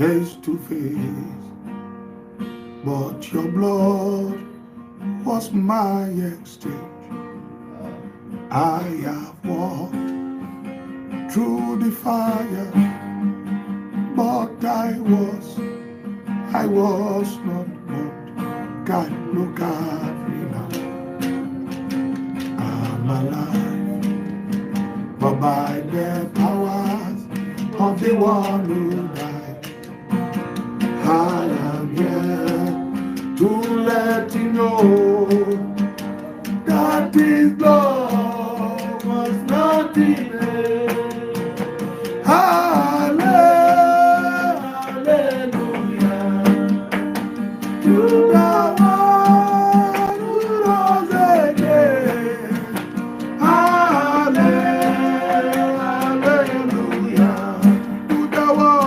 face to face, but your blood was my exchange. I have walked through the fire, but I was not burned. God, look at me now. I'm alive, but by the powers of the one who died, I am here to let you know that His love was nothing.